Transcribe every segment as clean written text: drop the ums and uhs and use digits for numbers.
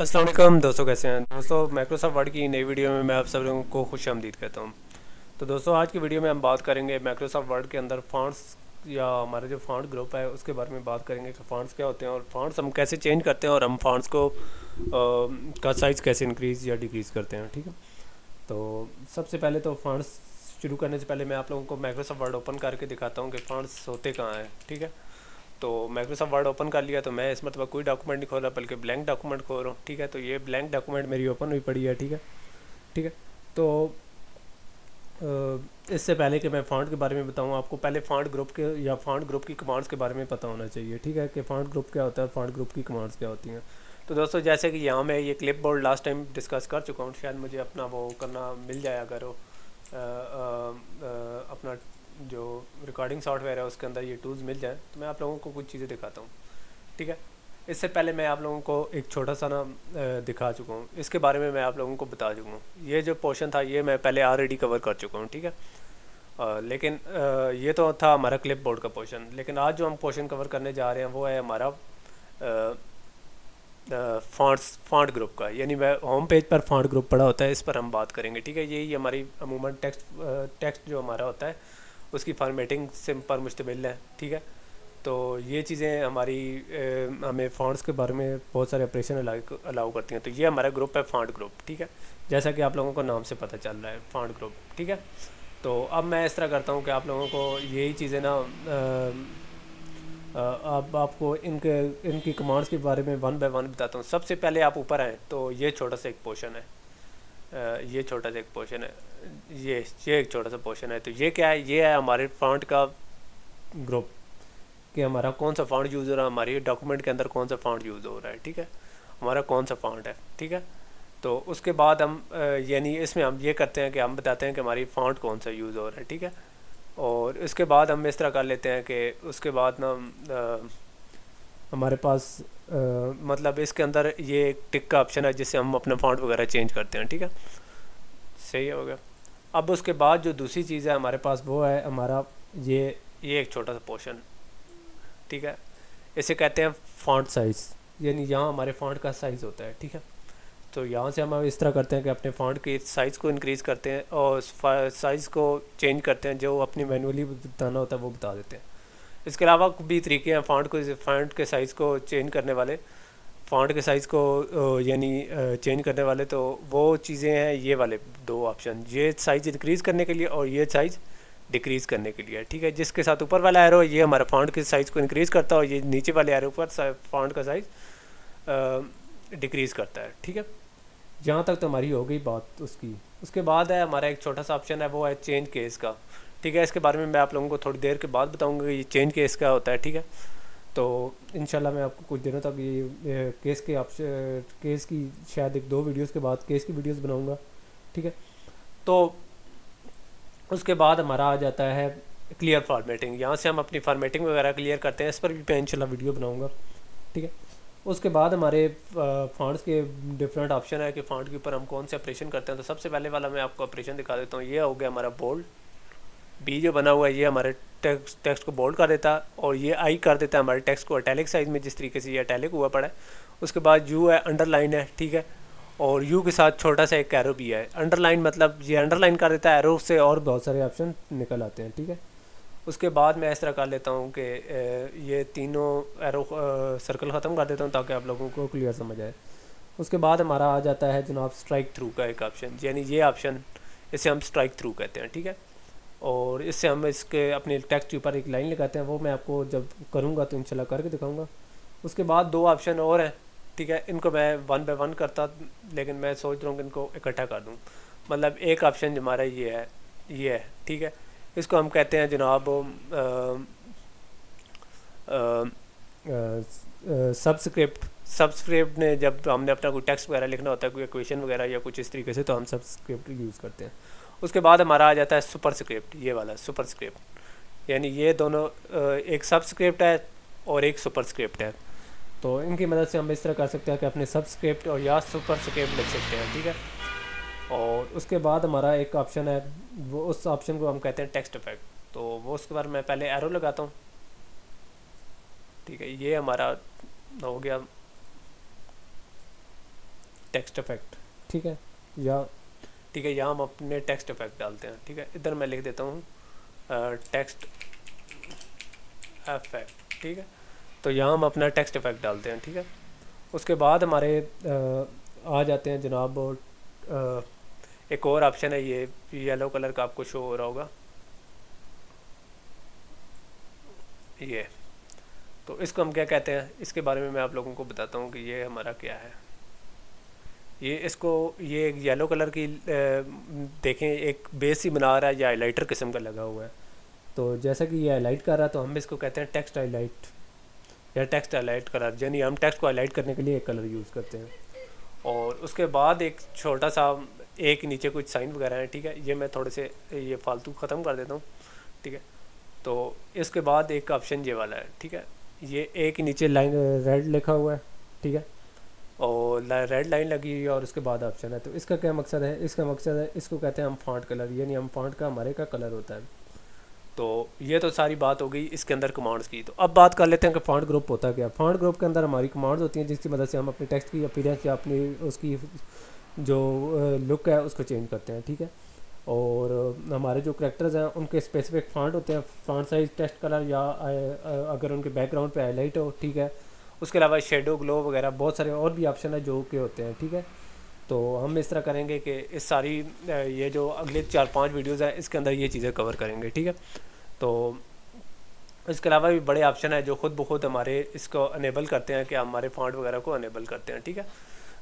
अस्सलाम वालेकुम दोस्तों, कैसे हैं दोस्तों। माइक्रोसॉफ्ट वर्ड की नई वीडियो में मैं आप सब लोगों को खुश आमदीद कहता हूँ। तो दोस्तों, आज की वीडियो में हम बात करेंगे माइक्रोसॉफ्ट वर्ड के अंदर फ़ॉन्ट्स या हमारा जो फ़ॉन्ट ग्रुप है उसके बारे में बात करेंगे कि फ़ॉन्ट्स क्या होते हैं और फ़ॉन्ट्स हम कैसे चेंज करते हैं और हम फ़ॉन्ट्स को का साइज़ कैसे इंक्रीज़ या डिक्रीज़ करते हैं। ठीक है, तो सबसे पहले तो फ़ॉन्ट्स शुरू करने से पहले मैं आप लोगों को माइक्रोसॉफ्ट वर्ड ओपन करके दिखाता हूँ कि फ़ॉन्ट्स होते कहाँ हैं। ठीक है, तो माइक्रोसॉफ्ट वर्ड ओपन कर लिया तो मैं इस मतलब कोई डॉक्यूमेंट नहीं खोल रहा बल्कि ब्लैंक डॉक्यूमेंट खोल रहा हूँ। ठीक है, तो ये ब्लैंक डॉक्यूमेंट मेरी ओपन हुई पड़ी है। ठीक है, ठीक है। तो इससे पहले कि मैं फ़ॉन्ट के बारे में बताऊँ, आपको पहले फ़ॉन्ट ग्रुप के या फ़ॉन्ट ग्रुप की कमांड्स के बारे में पता होना चाहिए। ठीक है, कि फ़ॉन्ट ग्रुप क्या होता है, फ़ॉन्ट ग्रुप की कमांड्स क्या होती हैं। तो दोस्तों, जैसे कि यहाँ मैं ये clip board last time discuss कर चुका हूँ, शायद मुझे अपना वो करना मिल जाए अगर वो अपना जो रिकॉर्डिंग सॉफ्टवेयर है उसके अंदर ये टूल्स मिल जाए तो मैं आप लोगों को कुछ चीज़ें दिखाता हूँ। ठीक है, इससे पहले मैं आप लोगों को एक छोटा सा ना दिखा चुका हूँ, इसके बारे में मैं आप लोगों को बता चुका हूँ। ये जो पोर्शन था ये मैं पहले ऑलरेडी कवर कर चुका हूँ। ठीक है, लेकिन ये तो था हमारा क्लिप बोर्ड का पोर्शन, लेकिन आज जो हम पोर्शन कवर करने जा रहे हैं वो है हमारा फ़ॉन्ट ग्रुप का। यानी वह होम पेज पर फ़ॉन्ट ग्रुप पड़ा होता है, इस पर हम बात करेंगे। ठीक है, यही हमारी अमूमन टेक्स्ट जो हमारा होता है उसकी फॉर्मेटिंग सिम पर मुश्तमिल है। ठीक है, तो ये चीज़ें हमारी हमें फ़ॉन्ट्स के बारे में बहुत सारे ऑपरेशन अलाउ करती हैं। तो ये हमारा ग्रुप है फ़ॉन्ट ग्रुप। ठीक है, जैसा कि आप लोगों को नाम से पता चल रहा है फ़ॉन्ट ग्रुप। ठीक है, तो अब मैं इस तरह करता हूँ कि आप लोगों को यही चीज़ें ना अब आपको इनकी कमांड्स के बारे में वन बाय वन बताता हूँ। सबसे पहले आप ऊपर आएँ तो ये छोटा सा एक पोर्शन है, ये छोटा सा एक पोर्शन है, ये एक छोटा सा पोर्शन है। तो ये क्या है, ये है हमारे फ़ॉन्ट का ग्रुप कि हमारा कौन सा फ़ॉन्ट यूज़ हो रहा है, हमारी डॉक्यूमेंट के अंदर कौन सा फ़ॉन्ट यूज़ हो रहा है। ठीक है, हमारा कौन सा फ़ॉन्ट है। ठीक है, तो उसके बाद हम यानी इसमें हम ये करते हैं कि हम बताते हैं कि हमारी फ़ॉन्ट कौन सा यूज़ हो रहा है। ठीक है, और इसके बाद हम इस तरह कर लेते हैं कि उसके बाद ना हमारे पास मतलब इसके अंदर ये एक टिक का ऑप्शन है जिससे हम अपना फ़ॉन्ट वगैरह चेंज करते हैं। ठीक है, सही हो गया। अब उसके बाद जो दूसरी चीज़ है हमारे पास वो है हमारा ये एक छोटा सा पोर्शन। ठीक है, इसे कहते हैं फ़ॉन्ट साइज़, यानी यहाँ हमारे फ़ॉन्ट का साइज़ होता है। ठीक है, तो यहाँ से हम इस तरह करते हैं कि अपने फ़ॉन्ट के साइज़ को इंक्रीज़ करते हैं और साइज़ को चेंज करते हैं, जो अपनी मैनुअली बताना होता है वो बता देते हैं। इसके अलावा भी तरीके हैं फ़ॉन्ट के साइज़ को चेंज करने वाले, फ़ॉन्ट के साइज़ को यानी चेंज करने वाले। तो वो चीज़ें हैं ये वाले दो ऑप्शन, ये साइज़ इंक्रीज़ करने के लिए और ये साइज़ डिक्रीज़ करने के लिए। ठीक है, जिसके साथ ऊपर वाला एरो ये हमारा फ़ॉन्ट के साइज़ को इंक्रीज़ करता है और ये नीचे वाले एरो पर फ़ॉन्ट का साइज़ डिक्रीज़ करता है। ठीक है, जहाँ तक तो हमारी हो गई बात उसकी। उसके बाद है हमारा एक छोटा सा ऑप्शन है, वो है चेंज केस का। ठीक है, इसके बारे में मैं आप लोगों को थोड़ी देर के बाद बताऊंगा कि ये चेंज केस क्या होता है। ठीक है, तो इंशाल्लाह मैं आपको कुछ दिनों तक ये केस के ऑप्शन केस की शायद एक दो वीडियोस के बाद केस की वीडियोस बनाऊंगा। ठीक है, तो उसके बाद हमारा आ जाता है क्लियर फॉर्मेटिंग। यहाँ से हम अपनी फॉर्मेटिंग वगैरह क्लियर करते हैं, इस पर भी मैं इंशाल्लाह वीडियो बनाऊँगा। ठीक है, उसके बाद हमारे फ़ॉन्ट्स के डिफरेंट ऑप्शन है कि फ़ॉन्ट के ऊपर हम कौन से ऑपरेशन करते हैं। तो सबसे पहले वाला मैं आपको ऑपरेशन दिखा देता हूँ। ये हो गया हमारा बोल्ड, बी जो बना हुआ है ये हमारे टेक्स्ट को बोल्ड कर देता है और ये आई कर देता है हमारे टेक्स्ट को अटैलिक साइज़ में, जिस तरीके से ये अटैलिक हुआ पड़ा है। उसके बाद यू है, अंडरलाइन है। ठीक है, और यू के साथ छोटा सा एक एरो भी है। अंडरलाइन मतलब ये अंडरलाइन कर देता है, एरो से और बहुत सारे ऑप्शन निकल आते हैं। ठीक है, उसके बाद मैं इस तरह कर लेता हूँ कि ये तीनों एरो सर्कल ख़त्म कर देता हूँ ताकि आप लोगों को क्लियर समझ आए। उसके बाद हमारा आ जाता है जनाब स्ट्राइक थ्रू का एक ऑप्शन, यानी ये ऑप्शन इसे हम स्ट्राइक थ्रू कहते हैं। ठीक है, और इससे हम इसके अपने टेक्स्ट के ऊपर एक लाइन लगाते हैं, वो मैं आपको जब करूँगा तो इंशाल्लाह करके दिखाऊँगा। उसके बाद दो ऑप्शन और हैं। ठीक है, इनको मैं वन बाय वन करता, लेकिन मैं सोच रहा हूँ कि इनको इकट्ठा कर दूँ। मतलब एक ऑप्शन हमारा ये है। ठीक है, इसको हम कहते हैं जनाब सबस्क्रिप्ट। सबस्क्रिप्ट ने जब हमने अपना कोई टेक्स्ट वगैरह लिखना होता है, कोई इक्वेशन वगैरह या कुछ इस तरीके से, तो हम सबस्क्रिप्ट यूज़ करते हैं। उसके बाद हमारा आ जाता है सुपरस्क्रिप्ट, ये वाला सुपरस्क्रिप्ट, यानी ये दोनों एक सबस्क्रिप्ट है और एक सुपरस्क्रिप्ट है। तो इनकी मदद से हम इस तरह कर सकते हैं कि अपने सबस्क्रिप्ट और या सुपरस्क्रिप्ट लिख सकते हैं। ठीक है, और उसके बाद हमारा एक ऑप्शन है, वो उस ऑप्शन को हम कहते हैं टेक्स्ट इफेक्ट। तो वो उसके बाद मैं पहले एरो लगाता हूँ। ठीक है, ये हमारा हो गया टेक्स्ट इफेक्ट, ठीक है, या ठीक है, यहाँ हम अपने टेक्स्ट इफेक्ट डालते हैं, ठीक है। इधर मैं लिख देता हूँ टेक्स्ट इफेक्ट, ठीक है। तो यहाँ हम अपना टेक्स्ट इफेक्ट डालते हैं, ठीक है। उसके बाद हमारे आ जाते हैं जनाब एक और ऑप्शन है, ये येलो कलर का आपको शो हो रहा होगा, ये। तो इसको हम क्या कहते हैं, इसके बारे में मैं आप लोगों को बताता हूँ कि ये हमारा क्या है। ये इसको ये एक येलो कलर की देखें एक बेस ही बना रहा है, या हाईलाइटर किस्म का लगा हुआ है। तो जैसा कि ये हाईलाइट कर रहा है तो हम इसको कहते हैं टेक्स्ट हाईलाइट या टेक्स्ट हाईलाइट कलर, यानी हम टेक्स्ट को हाईलाइट करने के लिए एक कलर यूज़ करते हैं। और उसके बाद एक छोटा सा एक नीचे कुछ साइन वगैरह है, ठीक है। ये मैं थोड़े से ये फालतू ख़त्म कर देता हूँ, ठीक है। तो इसके बाद एक ऑप्शन ये वाला है, ठीक है। ये एक नीचे लाइन रेड लिखा हुआ है, ठीक है, और रेड लाइन लगी हुई है, और उसके बाद ऑप्शन है। तो इसका क्या मकसद है, इसका मकसद है, इसको कहते हैं हम फॉन्ट कलर, यानी हम फॉन्ट का हमारे का कलर होता है। तो ये तो सारी बात हो गई इसके अंदर कमांड्स की। तो अब बात कर लेते हैं कि फॉन्ट ग्रुप होता क्या है। फॉन्ट ग्रुप के अंदर हमारी कमांड्स होती हैं जिसकी मदद से हम अपने टेक्स्ट की अपीयरेंस या अपनी उसकी जो लुक है उसको चेंज करते हैं, ठीक है। और हमारे जो करैक्टर्स हैं उनके स्पेसिफिक फॉन्ट होते हैं, फॉन्ट साइज, टेक्स्ट कलर, या अगर उनके बैकग्राउंड पे हाईलाइट हो, ठीक है। उसके अलावा शेडो, ग्लो वगैरह बहुत सारे और भी ऑप्शन है जो के होते हैं, ठीक है। तो हम इस तरह करेंगे कि इस सारी ये जो अगले 4-5 वीडियोज़ हैं इसके अंदर ये चीज़ें कवर करेंगे, ठीक है। तो इसके अलावा भी बड़े ऑप्शन है जो खुद ब खुद हमारे इसको अनेबल करते हैं कि हमारे फॉन्ट वगैरह को अनेबल करते हैं, ठीक है।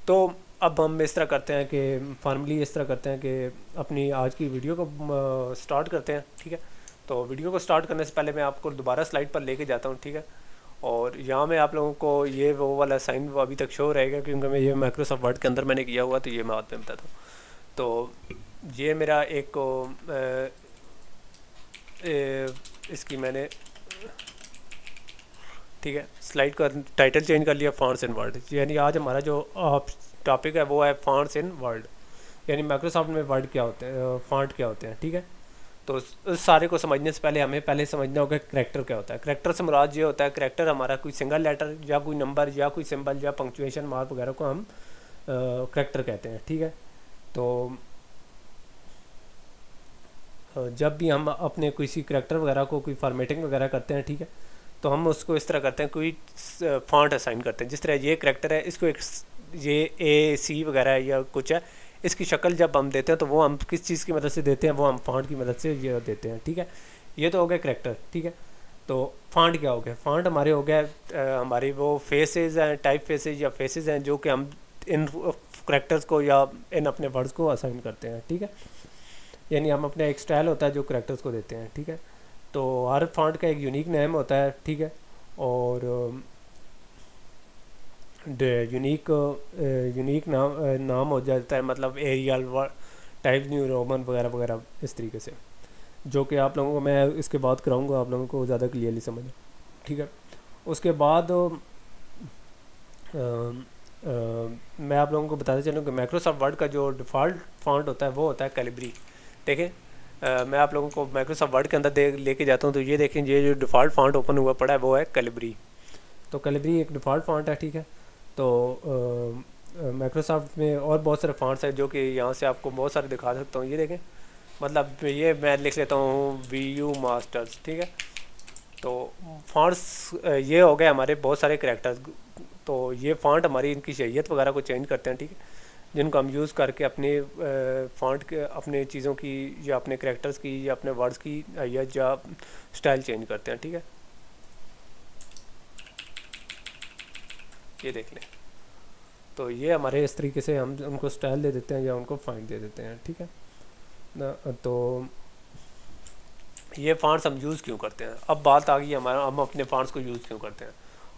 तो अब हम इस तरह करते हैं कि फॉर्मली इस तरह करते हैं कि अपनी आज की वीडियो को स्टार्ट करते हैं, ठीक है। तो वीडियो को स्टार्ट करने से पहले मैं आपको दोबारा स्लाइड पर लेके जाता हूँ, ठीक है। और यहाँ मैं आप लोगों को ये वो वाला साइन वो अभी तक शो रहेगा क्योंकि मैं ये माइक्रोसॉफ्ट वर्ड के अंदर मैंने किया हुआ, तो ये मैं बाद में बताता हूँ। तो ये मेरा एक इसकी मैंने, ठीक है, स्लाइड का टाइटल चेंज कर लिया, फॉन्ट्स इन वर्ड। यानी आज हमारा जो टॉपिक है वो है फॉन्ट्स इन वर्ड, यानी माइक्रोसॉफ्ट में वर्ड क्या होते हैं, फॉन्ट क्या होते हैं, ठीक है। तो उस सारे को समझने से पहले हमें पहले समझना होगा करैक्टर क्या होता है। करैक्टर से मुराद ये होता है, करैक्टर हमारा कोई सिंगल लेटर या कोई नंबर या कोई सिंबल या पंक्चुएशन मार्क वगैरह को हम करैक्टर कहते हैं, ठीक है। तो जब भी हम अपने किसी करैक्टर वगैरह को कोई फॉर्मेटिंग वगैरह करते हैं, ठीक है, तो हम उसको इस तरह करते हैं, कोई फॉन्ट असाइन करते हैं। जिस तरह ये करैक्टर है, इसको एक ये AC वगैरह या कुछ है, इसकी शक्ल जब हम देते हैं तो वो हम किस चीज़ की मदद से देते हैं, वो हम फॉन्ट की मदद से ये देते हैं, ठीक है। ये तो हो गया करैक्टर, ठीक है। तो फॉन्ट क्या हो गया, फॉन्ट हमारे हो गया हमारी वो फेसेस हैं, टाइप फेसेस या फेसेस हैं जो कि हम इन करैक्टर्स को या इन अपने वर्ड्स को असाइन करते हैं, ठीक है। यानी हम अपने एक स्टाइल होता है जो करैक्टर्स को देते हैं, ठीक है। तो हर फॉन्ट का एक यूनिक नेम होता है, ठीक है। और यूनिक नाम हो जाता है, मतलब एरियल टाइप न्यू रोमन वगैरह वगैरह इस तरीके से, जो कि आप लोगों को मैं इसके बाद कराऊंगा, आप लोगों को ज़्यादा क्लियरली समझ, ठीक है। उसके बाद मैं आप लोगों को बताते चलूँ कि माइक्रोसॉफ्ट वर्ड का जो डिफ़ॉल्ट फॉन्ट होता है वो होता है कैलिब्री। देखें मैं आप लोगों को माइक्रोसॉफ्ट वर्ड के अंदर लेके जाता हूँ, तो ये देखें ये जो डिफ़ॉल्ट फॉन्ट ओपन हुआ पड़ा है वो है कैलिब्री। तो कैलिब्री एक डिफ़ॉल्ट फॉन्ट है, ठीक है। तो माइक्रोसॉफ्ट में और बहुत सारे फॉन्ट्स हैं जो कि यहाँ से आपको बहुत सारे दिखा सकता हूँ। ये देखें, मतलब ये मैं लिख लेता हूँ VU मास्टर्स, ठीक है। तो फॉन्ट्स ये हो गए हमारे बहुत सारे करैक्टर्स। तो ये फॉन्ट हमारी इनकी शरीयत वगैरह को चेंज करते हैं, ठीक है, जिनको हम यूज़ करके अपने फॉन्ट के अपने चीज़ों की या अपने करैक्टर्स की या अपने वर्ड्स की या स्टाइल चेंज करते हैं, ठीक है। ये देख लें, तो ये हमारे इस तरीके से हम उनको स्टाइल दे देते हैं या उनको फॉन्ट दे देते हैं, ठीक है ना। तो ये फॉन्ट्स हम यूज़ क्यों करते हैं, अब बात आ गई हमारा, हम अपने फॉन्ट्स को यूज़ क्यों करते हैं।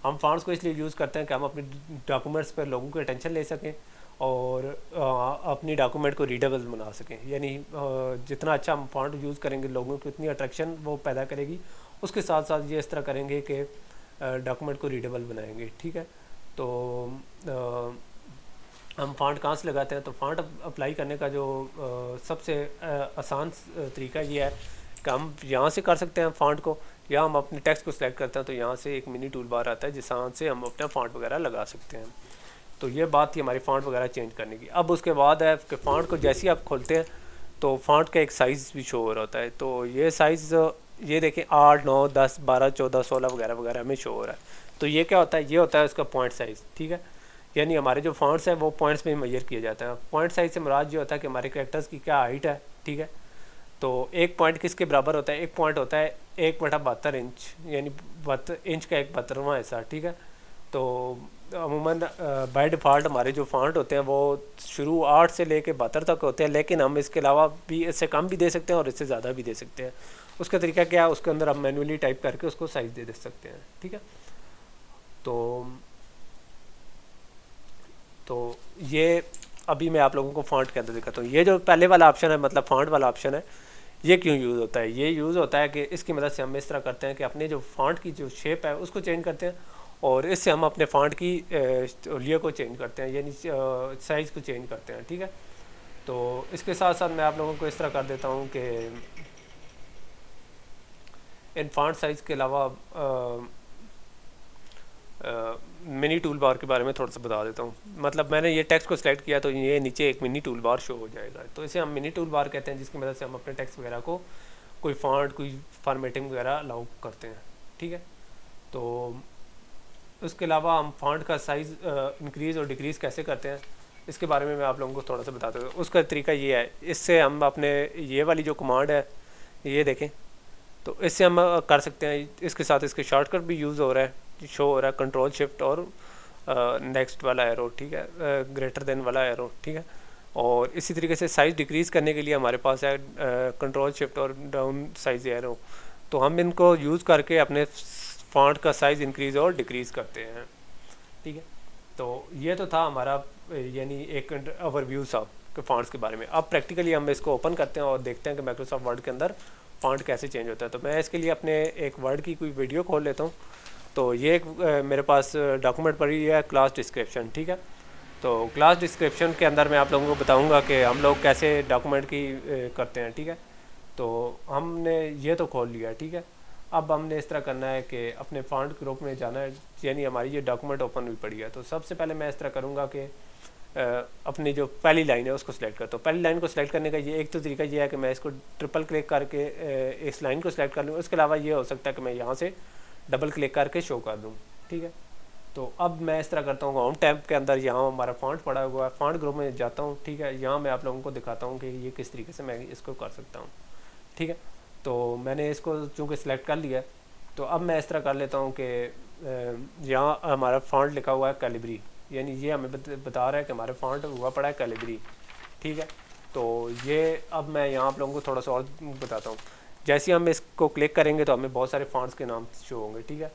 हम फॉन्ट्स को इसलिए यूज़ करते हैं कि हम अपने डॉक्यूमेंट्स पर लोगों की अटेंशन ले सकें और अपनी डॉक्यूमेंट को रीडेबल बना सकें। यानी जितना अच्छा हम फॉन्ट यूज़ करेंगे लोगों को उतनी अट्रैक्शन वो पैदा करेगी। उसके साथ साथ ये इस तरह करेंगे कि डॉक्यूमेंट को रीडेबल बनाएंगे, ठीक है। तो हम फॉन्ट कहाँ से लगाते हैं, तो फॉन्ट अप्लाई करने का जो सबसे आसान तरीका ये है कि हम यहाँ से कर सकते हैं फॉन्ट को, या हम अपने टेक्स्ट को सिलेक्ट करते हैं तो यहाँ से एक मिनी टूल बार आता है जिस से हम अपना फॉन्ट वगैरह लगा सकते हैं। तो ये बात थी हमारी फ़ॉन्ट वगैरह चेंज करने की। अब उसके बाद है कि फ़ॉन्ट को जैसे ही आप खोलते हैं तो फ़ॉन्ट का एक साइज़ भी शो हो रहा होता है। तो ये साइज़ ये देखें 8, 9, 10, 12, 14, 16 वगैरह वगैरह में शो हो रहा है। तो ये क्या होता है, ये होता है उसका पॉइंट साइज़, ठीक है। यानी हमारे जो फॉन्ट्स हैं वो पॉइंट्स में मेजर किए जाते हैं। पॉइंट साइज़ से मुराद ये होता है कि हमारे कैरेक्टर्स की क्या हाइट है, ठीक है। तो एक पॉइंट किसके बराबर होता है, एक पॉइंट होता है 1/72 इंच, यानी 72 इंच का 1/72वां हिस्सा, ठीक है। तो अमूमन बाय डिफ़ॉल्ट हमारे जो फॉन्ट होते हैं वो शुरू 8 से लेके 72 तक होते हैं, लेकिन हम इसके अलावा भी इससे कम भी दे सकते हैं और इससे ज़्यादा भी दे सकते हैं। उसका तरीका क्या है, उसके अंदर हम मैनुअली टाइप करके उसको साइज़ दे सकते हैं, ठीक है। तो ये अभी मैं आप लोगों को फ़ॉन्ट के अंदर दिखाता हूँ। ये जो पहले वाला ऑप्शन है, मतलब फ़ॉन्ट वाला ऑप्शन है, ये क्यों यूज़ होता है। ये यूज़ होता है कि इसकी मदद से हम इस तरह करते हैं कि अपने जो फ़ॉन्ट की जो शेप है उसको चेंज करते हैं, और इससे हम अपने फ़ॉन्ट की लिए को चेंज करते हैं, यानी साइज़ को चेंज करते हैं, ठीक है। तो इसके साथ साथ मैं आप लोगों को इस तरह कर देता हूँ कि इन फ़ॉन्ट साइज़ के अलावा मिनी टूल बार के बारे में थोड़ा सा बता देता हूँ। मतलब मैंने ये टेक्स्ट को सिलेक्ट किया तो ये नीचे एक मिनी टूल बार शो हो जाएगा, तो इसे हम मिनी टूल बार कहते हैं, जिसकी मदद से हम अपने टेक्स्ट वगैरह को कोई फ़ॉन्ट, कोई फॉर्मेटिंग वगैरह अलाउ करते हैं, ठीक है। तो उसके अलावा हम फ़ॉन्ट का साइज़ इंक्रीज़ और डिक्रीज़ कैसे करते हैं, इसके बारे में मैं आप लोगों को थोड़ा सा बताता हूँ। उसका तरीका ये है, इससे हम अपने ये वाली जो कमांड है, ये देखें, तो इससे हम कर सकते हैं। इसके साथ इसके शॉर्टकट भी यूज़ हो रहा है, शो हो रहा है, कंट्रोल शिफ्ट और नेक्स्ट वाला एरो, ठीक है, ग्रेटर देन वाला एरो, ठीक है। और इसी तरीके से साइज़ डिक्रीज़ करने के लिए हमारे पास है कंट्रोल शिफ्ट और डाउन साइज़ एरो। तो हम इनको यूज़ करके अपने फ़ॉन्ट का साइज़ इंक्रीज़ और डिक्रीज़ करते हैं, ठीक है। तो ये तो था हमारा यानी एक ओवरव्यू सा कि फ़ॉन्ट्स के बारे में। अब प्रैक्टिकली हम इसको ओपन करते हैं और देखते हैं कि माइक्रोसॉफ्ट वर्ड के अंदर फ़ॉन्ट कैसे चेंज होता है। तो मैं इसके लिए अपने एक वर्ड की कोई वीडियो खोल लेता हूँ। तो ये एक मेरे पास डॉक्यूमेंट पड़ी है, क्लास डिस्क्रिप्शन, ठीक है। तो क्लास डिस्क्रिप्शन के अंदर मैं आप लोगों को बताऊंगा कि हम लोग कैसे डॉक्यूमेंट की करते हैं, ठीक है। तो हमने ये तो खोल लिया, ठीक है। अब हमने इस तरह करना है कि अपने फ़ॉन्ट ग्रुप में जाना है, यानी हमारी ये डॉक्यूमेंट ओपन हुई पड़ी है। तो सबसे पहले मैं इस तरह करूँगा कि अपनी जो पहली लाइन है उसको सिलेक्ट करता हूँ। पहली लाइन को सिलेक्ट करने का ये एक तो तरीका ये है कि मैं इसको ट्रिपल क्लिक करके इस लाइन को सिलेक्ट कर लूँ। इसके अलावा ये हो सकता है कि मैं यहाँ से डबल क्लिक करके शो कर दूँ, ठीक है। तो अब मैं इस तरह करता हूँ, होम टैब के अंदर यहाँ हमारा फ़ॉन्ट पड़ा हुआ है, फ़ॉन्ट ग्रुप में जाता हूँ, ठीक है। यहाँ मैं आप लोगों को दिखाता हूँ कि ये किस तरीके से मैं इसको कर सकता हूँ, ठीक है। तो मैंने इसको चूँकि सिलेक्ट कर लिया, तो अब मैं इस तरह कर लेता हूँ कि यहाँ हमारा फ़ॉन्ट लिखा हुआ है कैलिब्री, यानी ये हमें बता रहा है कि हमारे फ़ॉन्ट हुआ पड़ा है कैलिब्री, ठीक है। तो ये अब मैं यहाँ आप लोगों को थोड़ा सा और बताता हूँ। जैसे हम इसको क्लिक करेंगे तो हमें बहुत सारे फ़ॉन्ट्स के नाम शो होंगे, ठीक है।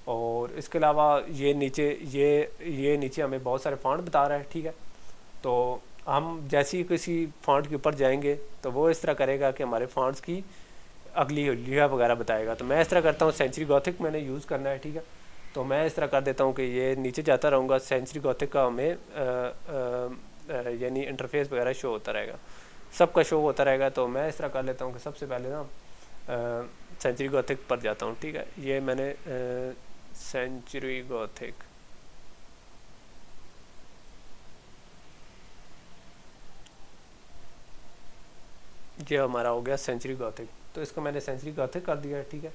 और इसके अलावा ये नीचे ये नीचे हमें बहुत सारे फ़ॉन्ट बता रहा है, ठीक है। तो हम जैसे ही किसी फ़ॉन्ट के ऊपर जाएंगे तो वो इस तरह करेगा कि हमारे फ़ॉन्ट्स की अगली लिहा वगैरह बताएगा। तो मैं इस तरह करता हूँ, सेंचुरी गॉथिक मैंने यूज़ करना है, ठीक है। तो मैं इस तरह कर देता हूँ कि ये नीचे जाता रहूँगा, सेंचुरी गॉथिक का हमें यानी इंटरफेस वगैरह शो होता रहेगा, सबका शो होता रहेगा। तो मैं इस तरह कर लेता हूँ कि सबसे पहले ना सेंचुरी गॉथिक पर जाता हूँ, ठीक है। ये मैंने सेंचुरी गॉथिक, ये हमारा हो गया सेंचुरी गॉथिक। तो इसको मैंने सेंचुरी गॉथिक कर दिया, ठीक है।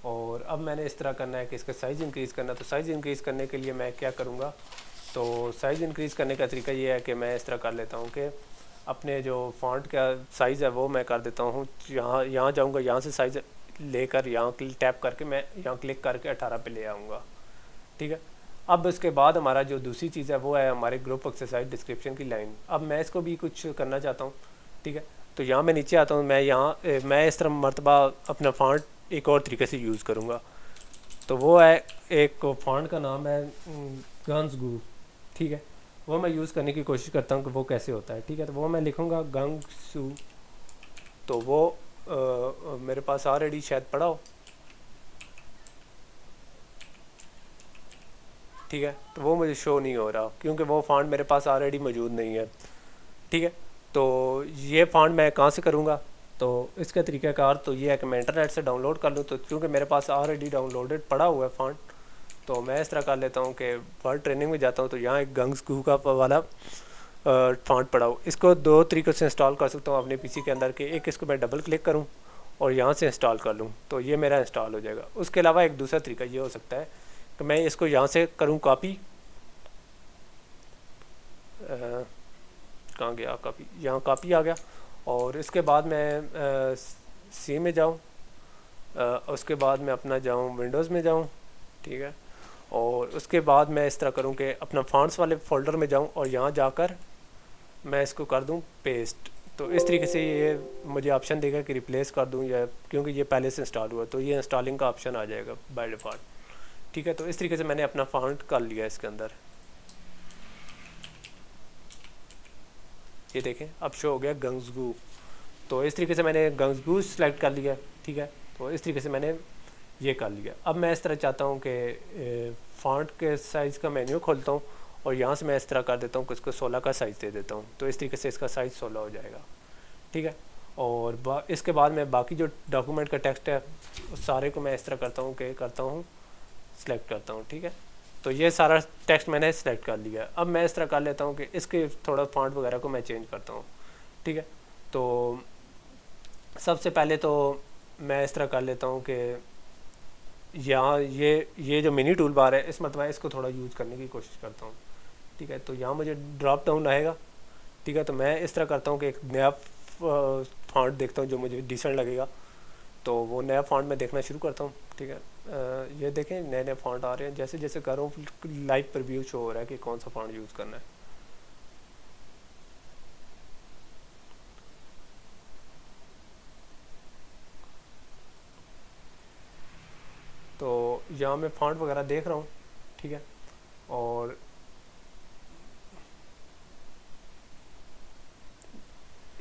और अब मैंने इस तरह करना है कि इसका साइज़ इंक्रीज़ करना। तो साइज़ इंक्रीज़ करने के लिए मैं क्या करूँगा, तो साइज़ इंक्रीज़ करने का तरीका ये है कि मैं इस तरह कर लेता हूँ कि अपने जो फ़ॉन्ट का साइज़ है वो मैं कर देता हूँ, यहाँ जाऊँगा, यहाँ से साइज़ लेकर यहाँ टैप करके मैं यहाँ क्लिक करके 18 पे ले आऊँगा, ठीक है। अब इसके बाद हमारा जो दूसरी चीज़ है वो है हमारे ग्रुप एक्सरसाइज डिस्क्रिप्शन की लाइन। अब मैं इसको भी कुछ करना चाहता हूँ, ठीक है। तो यहाँ मैं नीचे आता हूँ, मैं इस तरह मरतबा अपना फ़ॉन्ट एक और तरीके से यूज़ करूँगा। तो वो है, एक फ़ॉन्ट का नाम है गंस गू, ठीक है। वो मैं यूज़ करने की कोशिश करता हूँ कि वो कैसे होता है, ठीक है। तो वो मैं लिखूँगा गंगसू, तो वो मेरे पास ऑलरेडी शायद पड़ा हो, ठीक है। तो वो मुझे शो नहीं हो रहा क्योंकि वो फ़ॉन्ट मेरे पास ऑलरेडी मौजूद नहीं है, ठीक है। तो ये फ़ॉन्ट मैं कहाँ से करूँगा, तो इसका तरीक़ाकार तो ये है कि मैं इंटरनेट से डाउनलोड कर लूँ। तो क्योंकि मेरे पास ऑलरेडी डाउनलोडेड पड़ा हुआ है फ़ॉन्ट, तो मैं इस तरह कर लेता हूँ कि वर्ड ट्रेनिंग में जाता हूँ तो यहाँ एक गंग्स गू का वाला फॉन्ट पड़ा हो, इसको दो तरीक़ों से इंस्टॉल कर सकता हूँ अपने पीसी के अंदर के। एक, इसको मैं डबल क्लिक करूँ और यहाँ से इंस्टॉल कर लूँ तो ये मेरा इंस्टॉल हो जाएगा। उसके अलावा एक दूसरा तरीका ये हो सकता है कि मैं इसको यहाँ से करूँ कॉपी, कहाँ गया कॉपी, यहाँ कॉपी आ गया। और इसके बाद मैं सी में जाऊँ, उसके बाद मैं अपना जाऊँ विंडोज़ में जाऊँ, ठीक है। और उसके बाद मैं इस तरह करूँ कि अपना फॉन्ट्स वाले फ़ोल्डर में जाऊँ और यहाँ जाकर मैं इसको कर दूँ पेस्ट। तो इस तरीके से ये मुझे ऑप्शन देगा कि रिप्लेस कर दूँ, या क्योंकि ये पहले से इंस्टॉल हुआ तो ये इंस्टॉलिंग का ऑप्शन आ जाएगा बाय डिफ़ॉल्ट, ठीक है। तो इस तरीके से मैंने अपना फॉन्ट कर लिया इसके अंदर, ये देखें अब शो हो गया गंग्सगू। तो इस तरीके से मैंने गंग्सगू सेलेक्ट कर लिया, ठीक है। तो इस तरीके से मैंने ये कर लिया। अब मैं इस तरह चाहता हूँ कि फ़ॉन्ट के साइज़ का मेन्यू खोलता हूँ और यहाँ से मैं इस तरह कर देता हूँ कि इसको 16 का साइज़ दे देता हूँ। तो इस तरीके से इसका साइज़ 16 हो जाएगा, ठीक है। और इसके बाद मैं बाकी जो डॉक्यूमेंट का टेक्स्ट है उस सारे को मैं इस तरह करता हूँ कि सिलेक्ट करता हूँ, ठीक है। तो ये सारा टेक्स्ट मैंने सिलेक्ट कर लिया। अब मैं इस तरह कर लेता हूँ कि इसके थोड़ा फॉन्ट वगैरह को मैं चेंज करता हूँ, ठीक है। तो सबसे पहले तो मैं इस तरह कर लेता हूँ कि यहाँ ये जो मिनी टूल बार है इस मतलब इसको थोड़ा यूज़ करने की कोशिश करता हूँ, ठीक है। तो यहाँ मुझे ड्रॉप डाउन आएगा, ठीक है। तो मैं इस तरह करता हूँ कि एक नया फॉन्ट देखता हूँ जो मुझे डिसेंट लगेगा, तो वो नया फॉन्ट मैं देखना शुरू करता हूँ, ठीक है। ये देखें नए नए फॉन्ट आ रहे हैं, जैसे जैसे कर रहा हूँ लाइव प्रीव्यू शो हो रहा है कि कौन सा फॉन्ट यूज़ करना है। तो यहाँ मैं फॉन्ट वगैरह देख रहा हूँ, ठीक है। और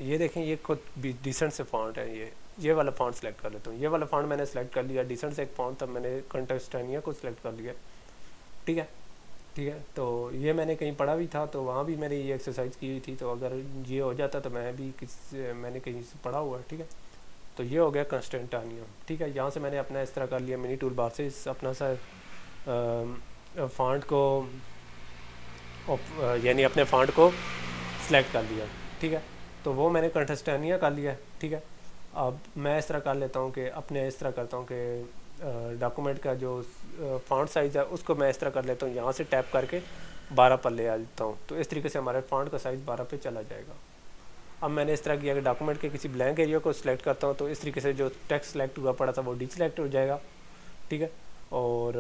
ये देखें ये खुद डिसेंट से फॉन्ट है, ये वाला फॉन्ट सेलेक्ट कर लेता हूँ। ये वाला फॉन्ट मैंने सेलेक्ट कर लिया, डिसेंट से एक फॉन्ट था, मैंने कंटेस्टानिया को सिलेक्ट कर लिया, ठीक है, ठीक है। तो ये मैंने कहीं पढ़ा भी था, तो वहाँ भी मैंने ये एक्सरसाइज की हुई थी। तो अगर ये हो जाता तो मैंने कहीं से पढ़ा हुआ है, ठीक है। तो ये हो गया कंस्टेंटानियम, ठीक है। यहाँ से मैंने अपना इस तरह कर लिया मिनी टूल बार से अपना सा फॉन्ट को यानी अपने फॉन्ट को सिलेक्ट कर लिया, ठीक है। तो वो मैंने कंटेस्टानिया कर लिया, ठीक है। अब मैं इस तरह कर लेता हूँ कि अपने इस तरह करता हूँ कि डॉक्यूमेंट का जो फॉन्ट साइज़ है उसको मैं इस तरह कर लेता हूँ, यहाँ से टैप करके 12 पर ले आता हूँ। तो इस तरीके से हमारे फॉन्ट का साइज़ 12 पे चला जाएगा। अब मैंने इस तरह किया कि डॉक्यूमेंट के किसी ब्लैंक एरिया को सिलेक्ट करता हूँ, तो इस तरीके से जो टेक्स्ट सेलेक्ट हुआ पड़ा था वो डीसेलेक्ट हो जाएगा, ठीक है। और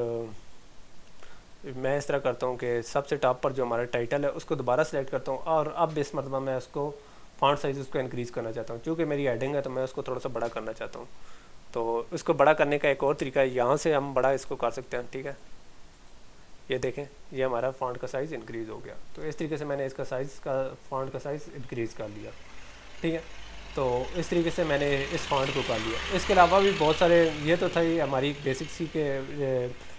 मैं इस तरह करता हूँ कि सबसे टॉप पर जो हमारा टाइटल है उसको दोबारा सेलेक्ट करता हूँ, और अब इस मरतबा मैं उसको फॉन्ट साइज़ उसको इंक्रीज़ करना चाहता हूँ। क्योंकि मेरी हेडिंग है तो मैं उसको थोड़ा सा बड़ा करना चाहता हूँ। तो इसको बड़ा करने का एक और तरीका है, यहाँ से हम बड़ा इसको कर सकते हैं, ठीक है। ये देखें ये हमारा फॉन्ट का साइज़ इंक्रीज़ हो गया। तो इस तरीके से मैंने इसका फॉन्ट का साइज़ इंक्रीज़ कर लिया, ठीक है। तो इस तरीके से मैंने इस फॉन्ट को कर लिया। इसके अलावा भी बहुत सारे, ये तो था ही हमारी बेसिक सी के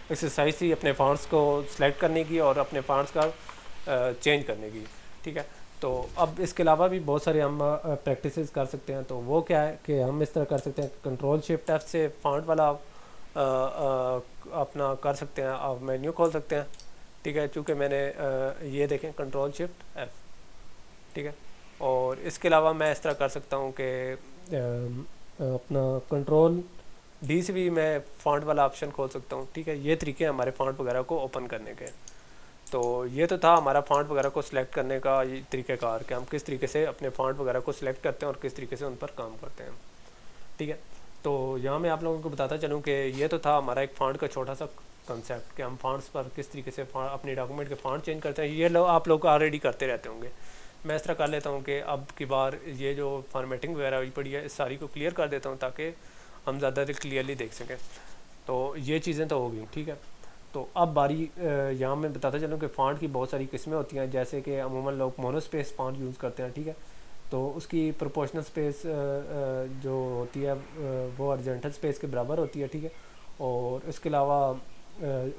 एक्सरसाइज थी अपने फॉन्ट्स को सिलेक्ट करने की और अपने फॉन्ट्स का चेंज करने की, ठीक है। तो अब इसके अलावा भी बहुत सारे हम प्रैक्टिसेस कर सकते हैं। तो वो क्या है कि हम इस तरह कर सकते हैं, कंट्रोल शिफ्ट एफ से फॉन्ट वाला अपना कर सकते हैं, आप मेन्यू खोल सकते हैं, ठीक है। चूँकि मैंने ये देखें कंट्रोल शिफ्ट एफ, ठीक है। और इसके अलावा मैं इस तरह कर सकता हूँ कि अपना कंट्रोल डी से भी मैं फ़ॉन्ट वाला ऑप्शन खोल सकता हूँ, ठीक है। ये तरीके हमारे फ़ॉन्ट वगैरह को ओपन करने के। तो ये तो था हमारा फ़ॉन्ट वगैरह को सिलेक्ट करने का ये तरीक़ाकार कि हम किस तरीके से अपने फ़ॉन्ट वगैरह को सिलेक्ट करते हैं और किस तरीके से उन पर काम करते हैं, ठीक है। तो यहाँ मैं आप लोगों को बताता चलूँ कि ये तो था हमारा एक फ़ॉन्ट का छोटा सा कंसेप्ट कि हम फ़ॉन्ट्स पर किस तरीके से अपने डॉक्यूमेंट के फ़ॉन्ट चेंज करते हैं। ये आप लोग ऑलरेडी करते रहते होंगे। मैं इस तरह कर लेता हूँ कि अब की बार ये जो फॉर्मेटिंग वगैरह हुई पड़ी है इस सारी को क्लियर कर देता हूँ ताकि हम ज़्यादा क्लियरली देख सकें। तो ये चीज़ें तो हो गई, ठीक है। तो अब बारी यहाँ मैं बताता चलूँ कि फ़ॉन्ट की बहुत सारी किस्में होती हैं, जैसे कि अमूमन लोग मोनोस्पेस फ़ॉन्ट यूज़ करते हैं, ठीक है। तो उसकी प्रोपोर्शनल स्पेस जो होती है वो हॉरिजॉन्टल स्पेस के बराबर होती है, ठीक है। और इसके अलावा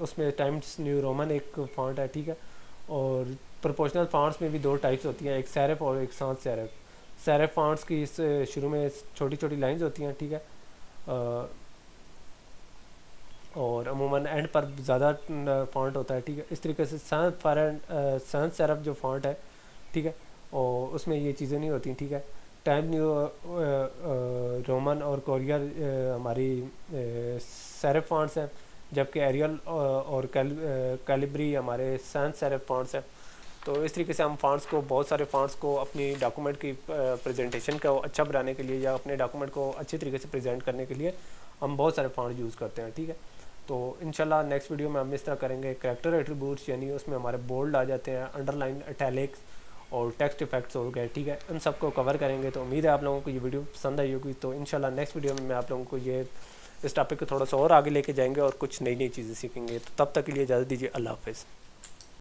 उसमें टाइम्स न्यू रोमन एक फ़ॉन्ट है, ठीक है। और प्रोपोर्शनल फ़ॉन्ट्स में भी दो टाइप्स होती हैं, एक सेरेफ और एक sans सेरेफ। सेरेफ फ़ॉन्ट्स की इस शुरू में छोटी छोटी लाइंस होती हैं, ठीक है। और अमूमन एंड पर ज़्यादा फ़ॉन्ट होता है, ठीक है। इस तरीके से sans serif जो फ़ॉन्ट है, ठीक है, और उसमें ये चीज़ें नहीं होती, ठीक है। टाइम न्यू रोमन और कोरियर हमारी सेरिफ फ़ॉन्ट्स हैं, जबकि एरियल और कैलिब्री हमारे sans serif फ़ॉन्ट्स हैं। तो इस तरीके से हम फ़ॉन्ट्स को, बहुत सारे फ़ॉन्ट्स को अपनी डॉक्यूमेंट की प्रेजेंटेशन को अच्छा बनाने के लिए या अपने डॉक्यूमेंट को अच्छी तरीके से प्रेजेंट करने के लिए हम बहुत सारे फ़ॉन्ट यूज़ करते हैं, ठीक है। तो इंशाल्लाह नेक्स्ट वीडियो में हम इस तरह करेंगे कैरेक्टर एट्रीब्यूट्स, यानी उसमें हमारे बोल्ड आ जाते हैं, अंडरलाइन, इटैलिक्स और टेक्स्ट इफेक्ट्स हो गए, ठीक है। उन सबको कवर करेंगे। तो उम्मीद है आप लोगों को ये वीडियो पसंद आई होगी। तो इंशाल्लाह नेक्स्ट वीडियो में मैं आप लोगों को ये इस टॉपिक को थोड़ा सा और आगे लेके जाएंगे और कुछ नई नई चीज़ें सीखेंगे। तो तब तक के लिए इजाज़त दीजिए। अल्लाह हाफ़िज़।